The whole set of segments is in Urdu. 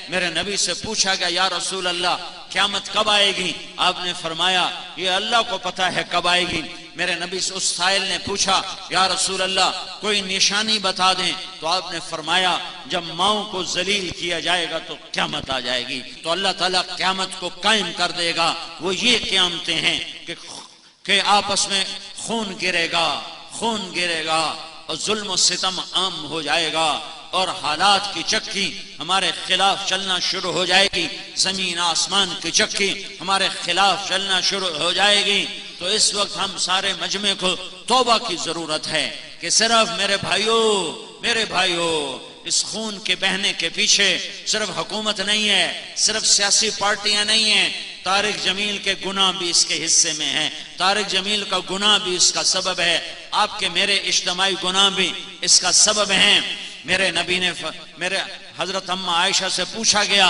میرے نبی سے پوچھا گیا یا رسول اللہ قیامت کب آئے گی؟ آپ نے فرمایا یہ اللہ کو پتہ ہے کب آئے گی۔ میرے نبی سے اس سائل نے پوچھا یا رسول اللہ کوئی نشانی بتا دیں، تو آپ نے فرمایا جب ماؤں کو ذلیل کیا جائے گا تو قیامت آ جائے گی۔ تو اللہ تعالیٰ قیامت کو قائم کر دے گا۔ وہ یہ قیامتیں ہیں کہ آپس میں خون گرے گا اور ظلم و ستم عام ہو جائے گا اور حالات کی چکی ہمارے خلاف چلنا شروع ہو جائے گی، زمین آسمان کی چکی ہمارے خلاف چلنا شروع ہو جائے گی۔ تو اس وقت ہم سارے مجمع کو توبہ کی ضرورت ہے کہ صرف میرے بھائیو اس خون کے بہنے کے پیچھے صرف حکومت نہیں ہے، صرف سیاسی پارٹیاں نہیں ہیں، طارق جمیل کے گناہ بھی اس کے حصے میں ہیں، طارق جمیل کا گناہ بھی اس کا سبب ہے، آپ کے میرے اجتماعی گناہ بھی اس کا سبب ہیں۔ میرے نبی نے میرے حضرت اماں عائشہ سے پوچھا گیا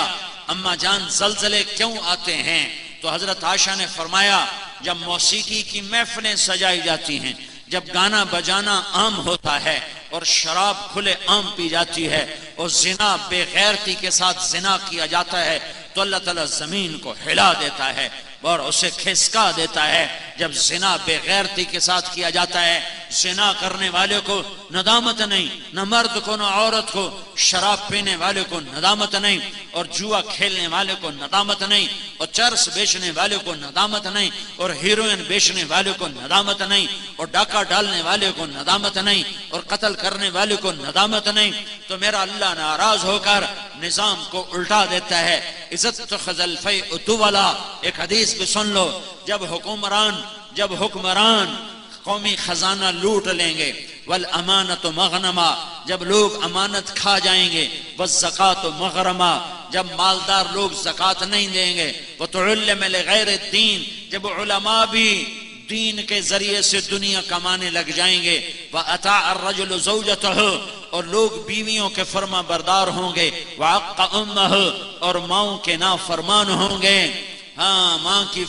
اماں جان زلزلے کیوں آتے ہیں؟ تو حضرت عائشہ نے فرمایا جب موسیقی کی محفلیں سجائی جاتی ہیں، جب گانا بجانا عام ہوتا ہے اور شراب کھلے عام پی جاتی ہے اور زنا بے غیرتی کے ساتھ زنا کیا جاتا ہے، تو اللہ تعالیٰ زمین کو ہلا دیتا ہے اور اسے کھسکا دیتا ہے۔ جب زنا بے غیرتی کے ساتھ کیا جاتا ہے، زنا کرنے والے کو ندامت نہیں، نہ مرد کو نہ عورت کو، شراب پینے والے کو ندامت نہیں، اور جوا کھیلنے والے کو ندامت نہیں، اور چرس بیچنے والے کو ندامت نہیں، اور ہیروئن بیچنے والے کو ندامت نہیں، اور ڈاکہ ڈالنے والے کو ندامت نہیں، اور قتل کرنے والے کو ندامت نہیں، تو میرا اللہ ناراض ہو کر نظام کو الٹا دیتا ہے۔ عزت تخذ الفیء دولا، ایک حدیث بھی سن لو، جب حکمران قومی خزانہ لوٹ لیں گے، والامانت مغنما، جب لوگ امانت کھا جائیں گے، والزکاۃ مغرما، جب مالدار لوگ زکوٰۃ نہیں دیں گے، وتعلم لغیر الدین، جب علماء بھی دین کے ذریعے سے دنیا کمانے لگ جائیں گے، وَأَطَاعَ الرَّجُلُ زَوْجَتَهُ، اور لوگ بیویوں کے فرما بردار ہوں گے، وَعَقَّ أُمَّهُ، اور ماؤں کے نافرمان ہوں گے۔ ہاں ماں کی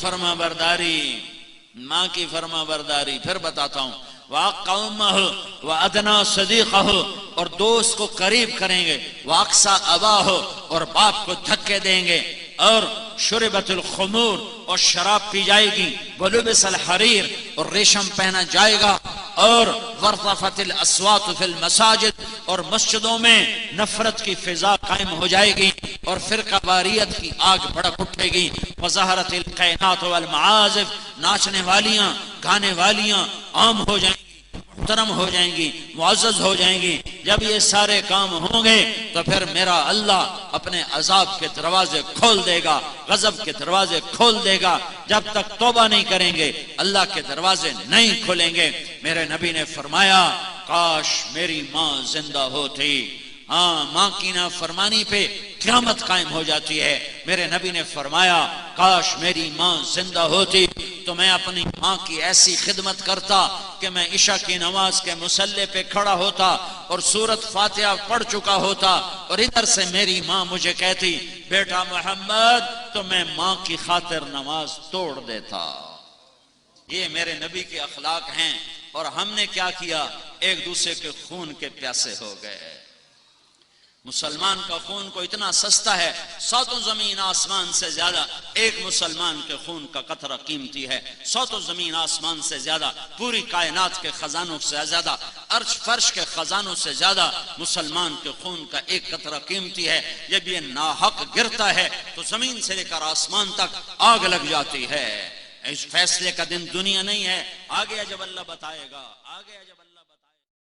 فرما برداری پھر بتاتا ہوں، وَعَقَّ أُمَّهُ وَأَدْنَى صَدِيقَهُ، اور دوست کو قریب کریں گے، وَأَقْصَى أَبَاهُ، اور باپ کو دھکے دیں گے، اور شربت الخمور، اور شراب پی جائے گی، وَلُبِسَ الْحَرِيرُ، اور ریشم پہنا جائے گا، اور وَارْتَفَتِ الْأَصْوَاتُ فِي الْمَسَاجِدِ، اور مسجدوں میں نفرت کی فضا قائم ہو جائے گی، اور فرقہ واریت کی آگ بھڑک اٹھے گی، وَظَهَرَتِ الْقَيْنَاتُ وَالْمَعَازِفُ، ناچنے والیاں گانے والیاں عام ہو جائیں گی، محترم ہو جائیں گی، معزز ہو جائیں گی۔ جب یہ سارے کام ہوں گے تو پھر میرا اللہ اپنے عذاب کے دروازے کھول دے گا، غضب کے دروازے کھول دے گا۔ جب تک توبہ نہیں کریں گے اللہ کے دروازے نہیں کھلیں گے۔ میرے نبی نے فرمایا کاش میری ماں زندہ ہوتی۔ ہاں ماں کی نافرمانی پہ قیامت قائم ہو جاتی ہے۔ میرے نبی نے فرمایا کاش میری ماں زندہ ہوتی تو میں اپنی ماں کی ایسی خدمت کرتا کہ میں عشاء کی نماز کے مصلی پہ کھڑا ہوتا اور سورۃ فاتحہ پڑھ چکا ہوتا، اور ادھر سے میری ماں مجھے کہتی بیٹا محمد، تو میں ماں کی خاطر نماز توڑ دیتا۔ یہ میرے نبی کے اخلاق ہیں، اور ہم نے کیا کیا؟ ایک دوسرے کے خون کے پیاسے ہو گئے۔ مسلمان کا خون کو اتنا سستا ہے، ساتوں زمین آسمان سے زیادہ ایک مسلمان کے خون کا قطرہ قیمتی ہے، ساتوں زمین آسمان سے زیادہ، پوری کائنات کے خزانوں سے زیادہ، عرش فرش کے خزانوں سے زیادہ مسلمان کے خون کا ایک قطرہ قیمتی ہے۔ جب یہ ناحق گرتا ہے تو زمین سے لے کر آسمان تک آگ لگ جاتی ہے۔ اس فیصلے کا دن دنیا نہیں ہے، آگے جب اللہ بتائے گا، آگے جب اللہ